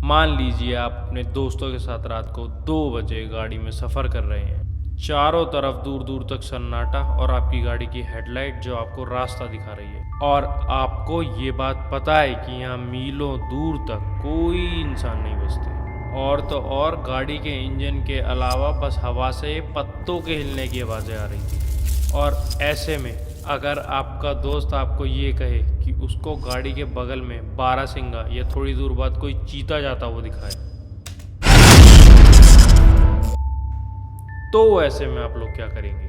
मान लीजिए आप अपने दोस्तों के साथ रात को 2 बजे गाड़ी में सफ़र कर रहे हैं। चारों तरफ दूर दूर तक सन्नाटा और आपकी गाड़ी की हेडलाइट जो आपको रास्ता दिखा रही है, और आपको ये बात पता है कि यहाँ मीलों दूर तक कोई इंसान नहीं बसते। और तो और गाड़ी के इंजन के अलावा बस हवा से पत्तों के हिलने की आवाज़ें आ रही थी। और ऐसे में अगर आपका दोस्त आपको ये कहे कि उसको गाड़ी के बगल में बारहसिंगा या थोड़ी दूर बाद कोई चीता जाता हुआ दिखाए, तो ऐसे में आप लोग क्या करेंगे?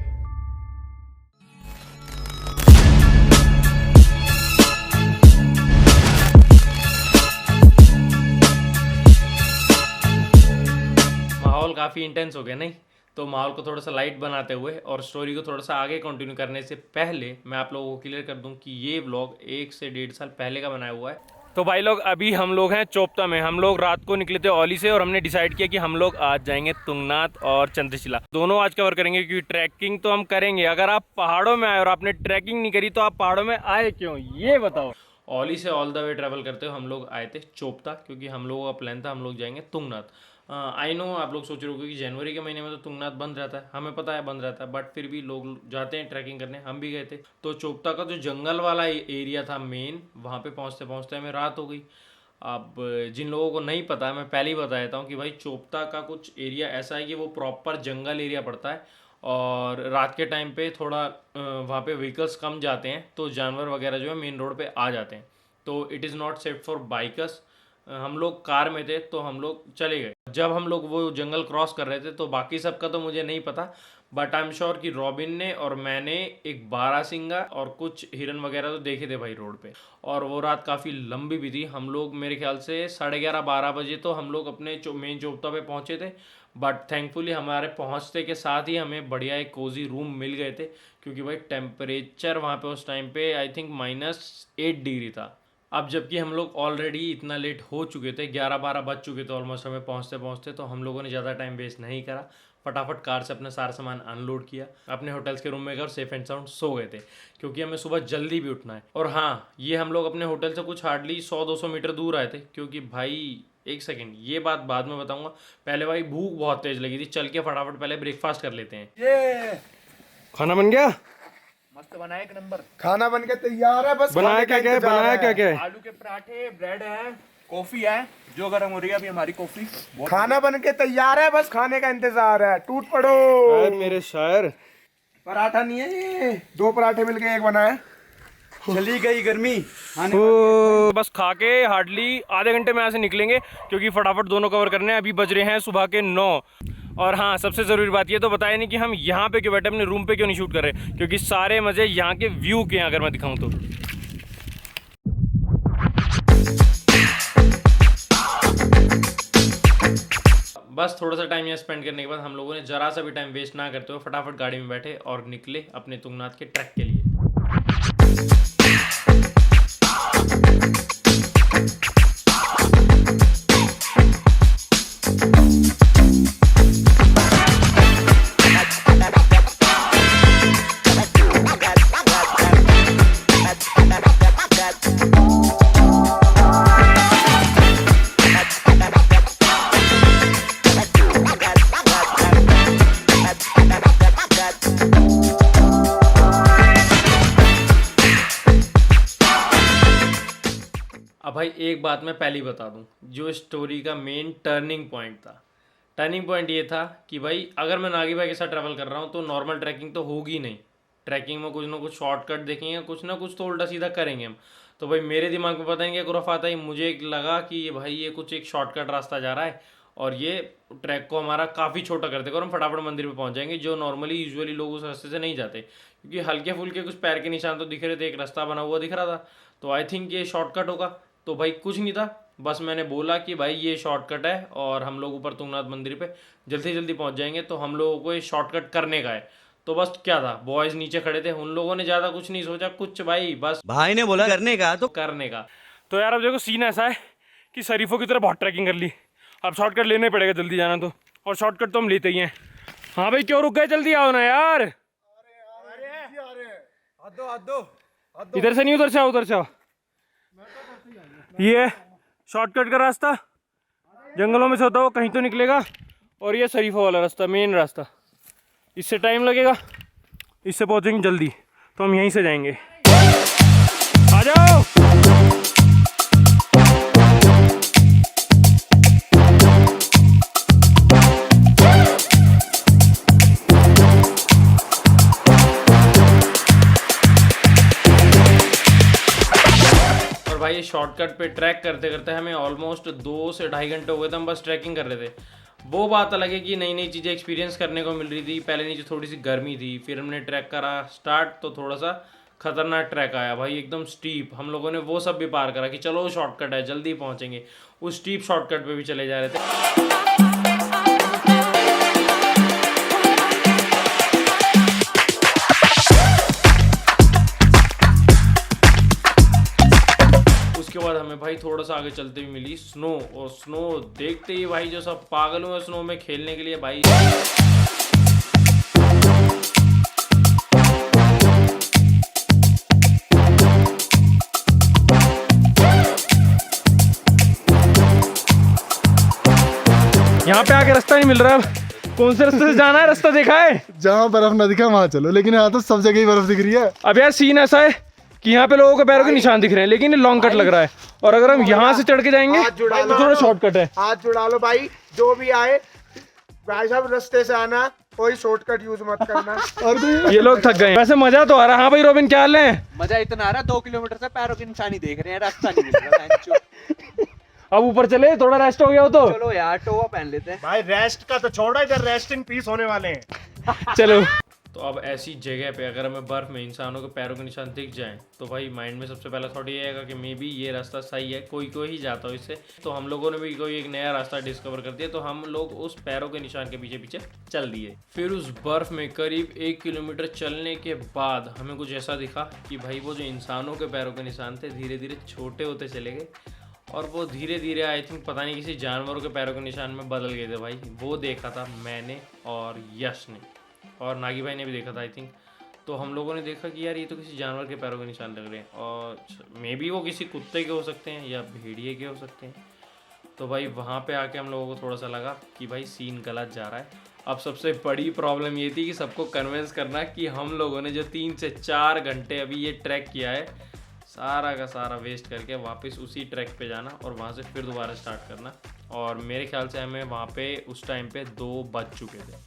माहौल काफ़ी इंटेंस हो गया नहीं? तो माहौल को थोड़ा सा लाइट बनाते हुए और स्टोरी को थोड़ा सा आगे कंटिन्यू करने से पहले मैं आप लोगों को क्लियर कर दूं कि ये व्लॉग 1 से 1.5 साल पहले का बनाया हुआ है। तो भाई लोग, अभी हम लोग हैं चोपता में। हम लोग रात को निकले थे औली से और हमने डिसाइड किया कि हम लोग आज जाएंगे तुंगनाथ और चंद्रशिला, दोनों आज कवर करेंगे क्योंकि ट्रैकिंग तो हम करेंगे। अगर आप पहाड़ों में आए और आपने ट्रैकिंग नहीं करी तो आप पहाड़ों में आए क्यों, ये बताओ। औली से ऑल द वे ट्रैवल करते हुए हम लोग आए थे चोपता, क्योंकि हम लोगों का प्लान था हम लोग जाएंगे तुंगनाथ। आई नो आप लोग सोच रहे हो कि जनवरी के महीने में तो तुंगनाथ बंद रहता है, हमें पता है बंद रहता है, बट फिर भी लोग जाते हैं ट्रैकिंग करने, हम भी गए थे। तो चोपता का जो जंगल वाला एरिया था मेन, वहाँ पे पहुँचते पहुँचते हमें रात हो गई। अब जिन लोगों को नहीं पता है मैं पहले ही बता देता हूँ कि भाई चोपता का कुछ एरिया ऐसा है कि वो प्रॉपर जंगल एरिया पड़ता है, और रात के टाइम पे थोड़ा वहाँ पे व्हीकल्स कम जाते हैं, तो जानवर वगैरह जो है मेन रोड पे आ जाते हैं, तो it is not safe for bikers. हम लोग कार में थे तो हम लोग चले गए। जब हम लोग वो जंगल क्रॉस कर रहे थे तो बाकी सबका तो मुझे नहीं पता, बट आई एम श्योर कि रॉबिन ने और मैंने एक बारहसिंगा और कुछ हिरन वगैरह तो देखे थे भाई रोड पे। और वो रात काफ़ी लंबी भी थी। हम लोग मेरे ख्याल से 11:30-12 बजे तो हम लोग अपने मेन चोपता पे पहुँचे थे, बट थैंकफुली हमारे पहुँचते के साथ ही हमें बढ़िया एक कोजी रूम मिल गए थे, क्योंकि भाई टेम्परेचर वहाँ पे उस टाइम पे आई थिंक -8 डिग्री था। अब जबकि हम लोग ऑलरेडी इतना लेट हो चुके थे, 11-12 बज चुके थे ऑलमोस्ट हमें पहुँचते पहुँचते, तो हम लोगों ने ज़्यादा टाइम वेस्ट नहीं करा, फटाफट कार से अपना सारा सामान अनलोड किया, अपने होटल्स के रूम में गए और सेफ एंड साउंड सो गए थे, क्योंकि हमें सुबह जल्दी भी उठना है। और हाँ, ये हम लोग अपने होटल से कुछ हार्डली 100-200 मीटर दूर आए थे, क्योंकि भाई एक सेकेंड, ये बात बाद में बताऊंगा, पहले भाई भूख बहुत तेज लगी थी, चल के फटाफट पहले ब्रेकफास्ट कर लेते हैं। ये खाना बन गया? मस्त बना है, एक नंबर खाना बन के तैयार है। बस बनाया क्या क्या है? बनाया क्या क्या है? आलू के पराठे, ब्रेड है, कॉफी है जो गर्म हो रही है अभी हमारी कॉफी। खाना बन के तैयार है, बस खाने का इंतजार है। टूट पड़ो मेरे शायर। पराठा नहीं है ये, 2 पराठे मिलके एक बना है। चली गई गर्मी बस खा के हार्डली आधे घंटे में यहाँ से निकलेंगे, क्योंकि फटाफट दोनों कवर करने हैं। अभी बज रहे हैं सुबह के 9। और हाँ, सबसे ज़रूरी बात ये तो बताया नहीं कि हम यहाँ पे क्यों बैठे, अपने रूम पे क्यों नहीं शूट कर रहे, क्योंकि सारे मज़े यहाँ के व्यू के हैं अगर मैं दिखाऊँ तो। बस थोड़ा सा टाइम यहाँ स्पेंड करने के बाद हम लोगों ने जरा सा भी टाइम वेस्ट ना करते हुए फटाफट गाड़ी में बैठे और निकले अपने तुंगनाथ के ट्रैक के लिए। अब भाई एक बात मैं पहले ही बता दूं, जो स्टोरी का मेन टर्निंग पॉइंट था, टर्निंग पॉइंट ये था कि भाई अगर मैं नागी भाई के साथ ट्रैवल कर रहा हूँ तो नॉर्मल ट्रैकिंग तो होगी नहीं। ट्रैकिंग में कुछ ना कुछ शॉर्टकट देखेंगे, कुछ ना कुछ तो उल्टा सीधा करेंगे हम। तो भाई मेरे दिमाग में पता नहीं क्या खुराफात आई, मुझे एक लगा कि ये भाई ये कुछ एक शॉर्टकट रास्ता जा रहा है और ये ट्रैक को हमारा काफ़ी छोटा कर देगा और हम फटाफट मंदिर पे पहुंच जाएंगे, जो नॉर्मली यूजुअली लोग उस रास्ते से नहीं जाते, क्योंकि हल्के फुल्के कुछ पैर के निशान तो दिख रहे थे, एक रास्ता बना हुआ दिख रहा था, तो आई थिंक ये शॉर्टकट होगा। तो भाई कुछ नहीं था, बस मैंने बोला कि भाई ये शॉर्टकट है और हम लोग ऊपर तुंगनाथ मंदिर पे जल्दी से जल्दी पहुंच जाएंगे, तो हम लोगों को ये शॉर्टकट करने का है। तो बस क्या था, बॉयज़ नीचे खड़े थे, उन लोगों ने ज़्यादा कुछ नहीं सोचा, कुछ भाई बस भाई ने बोला करने का तो करने का। तो यार अब देखो सीन ऐसा है कि शरीफों की तरह बहुत ट्रैकिंग कर ली, अब शॉर्टकट लेने पड़ेगा जल्दी जाना तो, और शॉर्टकट तो हम लेते ही हैं। हाँ भाई क्यों रुक गए, जल्दी आओ ना यार। इधर से नहीं, उधर से आओ, उधर से आओ। ये शॉर्टकट का रास्ता जंगलों में से होता हुआ कहीं तो निकलेगा। और ये शरीफा वाला रास्ता, मेन रास्ता, इससे टाइम लगेगा, इससे पहुंचेंगे जल्दी, तो हम यहीं से जाएंगे। आ जाओ। और भाई ये शॉर्टकट पे ट्रैक करते करते हमें ऑलमोस्ट 2 से 2.5 घंटे हो गए थे। हम बस ट्रैकिंग कर रहे थे। वो बात अलग है कि नई नई चीज़ें एक्सपीरियंस करने को मिल रही थी। पहले नीचे थोड़ी सी गर्मी थी, फिर हमने ट्रैक करा स्टार्ट, तो थोड़ा सा खतरनाक ट्रैक आया भाई, एकदम स्टीप। हम लोगों ने वो सब भी पार करा कि चलो शॉर्टकट है, जल्दी पहुंचेंगे। उस स्टीप शॉर्टकट पे भी चले जा रहे थे। उसके बाद हमें भाई थोड़ा सा आगे चलते हुए मिली स्नो, और स्नो देखते ही भाई जो सब पागल हुए स्नो में खेलने के लिए भाई। यहाँ पे आके रास्ता नहीं मिल रहा है। कौन से रास्ते से जाना है? रास्ता देखा है? जहाँ बर्फ ना दिखा वहाँ चलो, लेकिन यहाँ तो सब जगह ही बर्फ दिख रही है। अब यार सीन ऐसा है कि यहाँ पे लोगों के पैरों के निशान दिख रहे हैं, लेकिन ये लॉन्ग कट लग रहा है। और अगर हम यहाँ से चढ़ के जाएंगे तो थोड़ा शॉर्टकट है। हाथ जुड़ा लो भाई, जो भी आए भाई साहब रास्ते से आना, कोई शॉर्टकट यूज मत करना। और ये लोग थक गए। वैसे मजा तो आ रहा है। हाँ भाई रोबिन, क्या हाल है? मजा इतना आ रहा है, 2 किलोमीटर से पैरों के निशान ही देख रहे हैं, रास्ता नहीं मिल रहा। अब ऊपर चले, थोड़ा रेस्ट हो गया हो तो चलो यार टोवा पहन लेते हैं। भाई रेस्ट का तो छोड़ो, इधर रेस्ट इन पीस होने वाले हैं। चलो। तो अब ऐसी जगह पे अगर हमें बर्फ में इंसानों के पैरों के निशान दिख जाएं, तो भाई माइंड में सबसे पहला थॉट ये आएगा कि मे बी ये रास्ता सही है, कोई ही जाता हो इससे। तो हम लोगों ने भी कोई एक नया रास्ता डिस्कवर कर दिया, तो हम लोग उस पैरों के निशान के पीछे पीछे चल दिए। फिर उस बर्फ में करीब 1 किलोमीटर चलने के बाद हमें कुछ ऐसा दिखा कि भाई वो जो इंसानों के पैरों के निशान थे धीरे धीरे छोटे होते चले गए, और वो धीरे धीरे आई थिंक पता नहीं किसी जानवरों के पैरों के निशान में बदल गए थे भाई। वो देखा था मैंने और यश ने, और नागी भाई ने भी देखा था आई थिंक। तो हम लोगों ने देखा कि यार ये तो किसी जानवर के पैरों के निशान लग रहे हैं, और मे बी वो किसी कुत्ते के हो सकते हैं या भेड़िए के हो सकते हैं। तो भाई वहाँ पे आके हम लोगों को थोड़ा सा लगा कि भाई सीन गलत जा रहा है। अब सबसे बड़ी प्रॉब्लम ये थी कि सबको कन्विंस करना कि हम लोगों ने जो 3 से 4 घंटे अभी ये ट्रैक किया है, सारा का सारा वेस्ट करके वापस उसी ट्रैक पे जाना और वहाँ से फिर दोबारा स्टार्ट करना। और मेरे ख्याल से हमें वहाँ पे उस टाइम पे 2 बज चुके थे।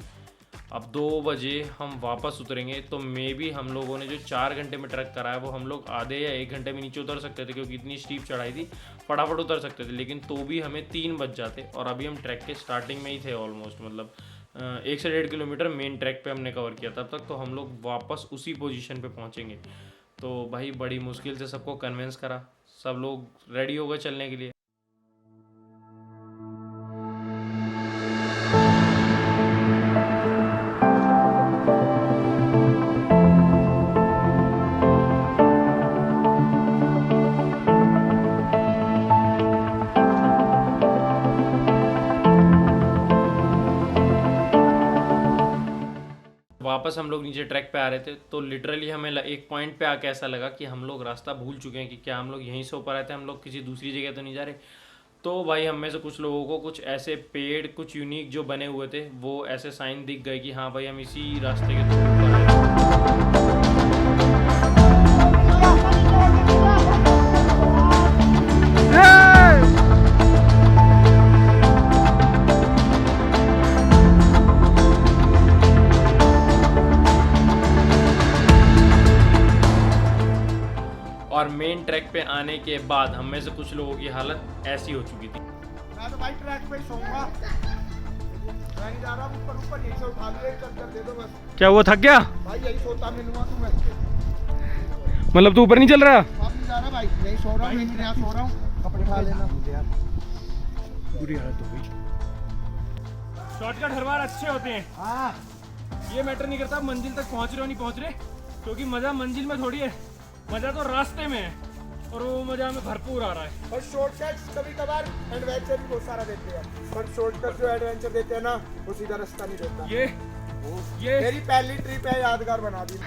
अब 2 बजे हम वापस उतरेंगे, तो मे बी हम लोगों ने जो 4 घंटे में ट्रैक करा है वो हम लोग आधे या 1 घंटे में नीचे उतर सकते थे, क्योंकि इतनी स्टीप चढ़ाई थी, फटाफट उतर सकते थे। लेकिन तो भी हमें 3 बज जाते, और अभी हम ट्रैक के स्टार्टिंग में ही थे ऑलमोस्ट, मतलब 1 से 1.5 किलोमीटर मेन ट्रैक पे हमने कवर किया। तब तक तो हम लोग वापस उसी पोजीशन पे पहुंचेंगे। तो भाई बड़ी मुश्किल से सबको कन्विंस करा, सब लोग रेडी हो गए चलने के लिए। वापस हम लोग नीचे ट्रैक पे आ रहे थे, तो लिटरली हमें एक पॉइंट पे आके ऐसा लगा कि हम लोग रास्ता भूल चुके हैं, कि क्या हम लोग यहीं से ऊपर आए थे, हम लोग किसी दूसरी जगह तो नहीं जा रहे। तो भाई हम में से कुछ लोगों को कुछ ऐसे पेड़ कुछ यूनिक जो बने हुए थे, वो ऐसे साइन दिख गए कि हाँ भाई हम इसी रास्ते के थ्रू ऊपर आए। और मेन ट्रैक पे आने के बाद हम में से कुछ लोगों की हालत ऐसी हो चुकी थी। मैं तो भाई ट्रैक पे ही सोऊंगा, मैं नहीं जा रहा ऊपर, ऊपर यहीं से उठा लो, एक चक्कर दे दो बस। क्या वो थक गया? भाई यही सोता मिलूंगा तुम्हें। मतलब तू ऊपर नहीं चल रहा? आप नहीं जा रहा भाई, यही सो रहा हूँ, यहीं यहाँ सो रहा हूँ, कपड़े उठा लेना। बुरी हालत हो गई। शॉर्टकट हर बार अच्छे होते हैं। हाँ ये मैटर नहीं करता मंजिल तक पहुंच रहे हो नहीं पहुंच रहे, क्योंकि मजा मंजिल में थोड़ी है, मजा तो रास्ते में है, और वो मजा हमें भरपूर आ रहा है। पर शॉर्टकट्स कभी कभार एडवेंचर भी बहुत सारा देते हैं, पर शॉर्टकट जो एडवेंचर देते हैं ना, वो सीधा रास्ता नहीं देता। ये मेरी पहली ट्रिप है, यादगार बना दी।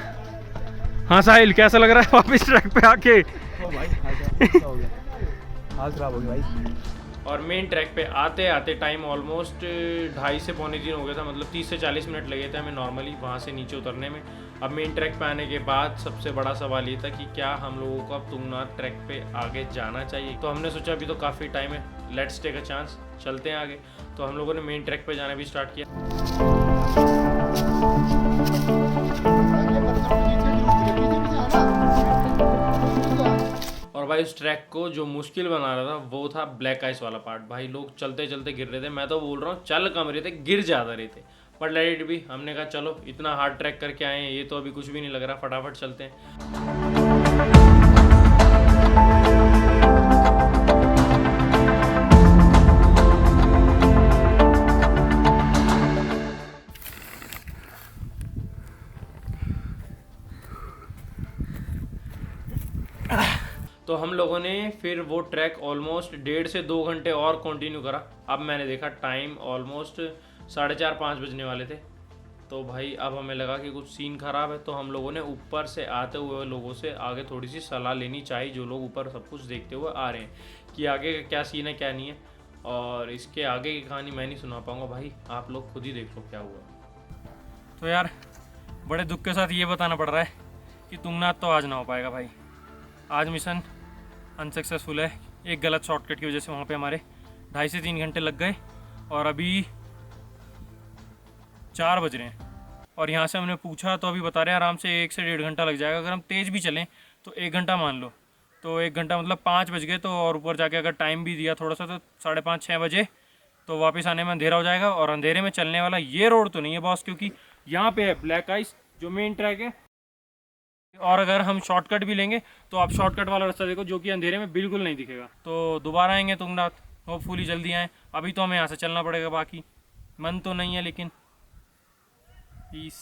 हाँ साहिल, कैसा लग रहा है वापस ट्रैक पे आके? भाई हाल खराब हो गया भाई। और मेन ट्रैक पे आते आते टाइम ऑलमोस्ट 2:30 से पौने 3 हो गया था, मतलब 30 से 40 मिनट लगे थे हमें नॉर्मली वहाँ से नीचे उतरने में। अब मेन ट्रैक पे आने के बाद सबसे बड़ा सवाल ये था कि क्या हम लोगों को अब तुंगनाथ ट्रैक पे आगे जाना चाहिए। तो हमने सोचा अभी तो काफ़ी टाइम है, लेट्स टेक अ चांस, चलते हैं आगे। तो हम लोगों ने मेन ट्रैक पे जाना भी स्टार्ट किया। और भाई उस ट्रैक को जो मुश्किल बना रहा था वो था ब्लैक आइस वाला पार्ट। भाई लोग चलते चलते गिर रहे थे, मैं तो बोल रहा हूँ चल कम रहे थे, गिर ज़्यादा रहे थे। पर लेट इट भी, हमने कहा चलो इतना हार्ड ट्रैक करके आए हैं, ये तो अभी कुछ भी नहीं लग रहा, फटाफट चलते हैं। तो हम लोगों ने फिर वो ट्रैक ऑलमोस्ट 1.5 से 2 घंटे और कंटिन्यू करा। अब मैंने देखा टाइम ऑलमोस्ट 4:30-5 बजने वाले थे। तो भाई अब हमें लगा कि कुछ सीन ख़राब है, तो हम लोगों ने ऊपर से आते हुए लोगों से आगे थोड़ी सी सलाह लेनी चाहिए, जो लोग ऊपर सब कुछ देखते हुए आ रहे हैं कि आगे का क्या सीन है क्या नहीं है। और इसके आगे की कहानी मैं नहीं सुना पाऊँगा भाई, आप लोग खुद ही देख लो क्या हुआ। तो यार बड़े दुख के साथ ये बताना पड़ रहा है कि तुंगनाथ तो आज ना हो पाएगा भाई। आज मिशन अनसक्सेसफुल है, एक गलत शॉर्टकट की वजह से वहाँ पे हमारे 2.5 से 3 घंटे लग गए और अभी 4 बज रहे हैं। और यहाँ से हमने पूछा तो अभी बता रहे हैं आराम से 1 से 1.5 घंटा लग जाएगा। अगर हम तेज़ भी चलें तो 1 घंटा मान लो, तो 1 घंटा मतलब 5 बज गए। तो और ऊपर जाके अगर टाइम भी दिया थोड़ा सा तो 5:30-6 बजे तो वापस आने में अंधेरा हो जाएगा। और अंधेरे में चलने वाला ये रोड तो नहीं है बॉस, क्योंकि यहाँ पे है ब्लैक आइस जो मेन ट्रैक है। और अगर हम शॉर्टकट भी लेंगे तो आप शॉर्टकट वाला रास्ता देखो जो कि अंधेरे में बिल्कुल नहीं दिखेगा। तो दोबारा आएंगे तुंगनाथ, होपफुली जल्दी आएँ। अभी तो हमें यहाँ से चलना पड़ेगा, बाकी मन तो नहीं है लेकिन पीस।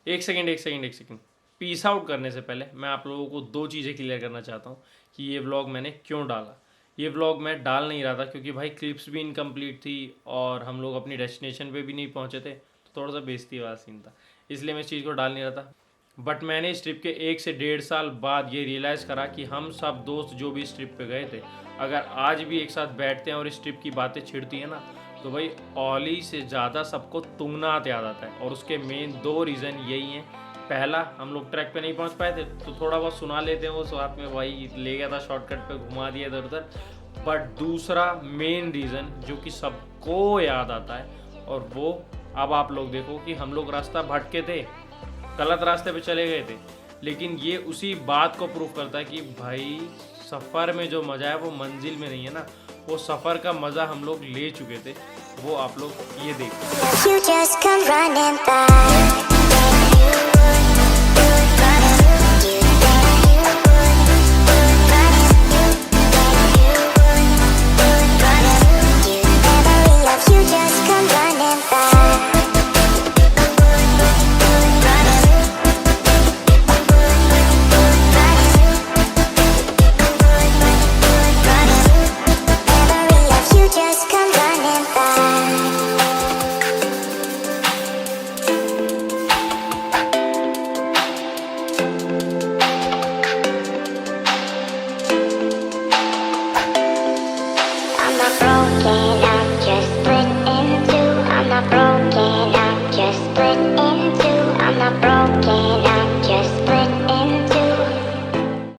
एक सेकेंड पीस आउट करने से पहले मैं आप लोगों को 2 चीज़ें क्लियर करना चाहता हूँ कि ये व्लॉग मैंने क्यों डाला। ये व्लॉग मैं डाल नहीं रहा था क्योंकि भाई क्लिप्स भी इनकम्प्लीट थी और हम लोग अपनी डेस्टिनेशन पे भी नहीं पहुँचे थे, तो थोड़ा सा बेइज्जती वाला सीन था, इसलिए मैं इस चीज़ को डाल नहीं रहा था। बट मैंने इस ट्रिप के 1 से 1.5 साल बाद ये रियलाइज़ करा कि हम सब दोस्त जो भी इस ट्रिप पे गए थे, अगर आज भी एक साथ बैठते हैं और इस ट्रिप की बातें छिड़ती हैं ना, तो भाई ओली से ज़्यादा सबको तुंगनाथ याद आता है। और उसके मेन 2 रीज़न यही हैं। पहला, हम लोग ट्रैक पे नहीं पहुंच पाए थे तो थोड़ा बहुत सुना लेते हैं, वो साथ में भाई ले गया था शॉर्टकट पे, घुमा दिया इधर उधर। बट दूसरा मेन रीज़न जो कि सबको याद आता है, और वो अब आप लोग देखो कि हम लोग रास्ता भटके थे, गलत रास्ते पे चले गए थे, लेकिन ये उसी बात को प्रूफ करता है कि भाई सफ़र में जो मज़ा है वो मंजिल में नहीं है ना, वो सफ़र का मज़ा हम लोग ले चुके थे। वो आप लोग ये देखो।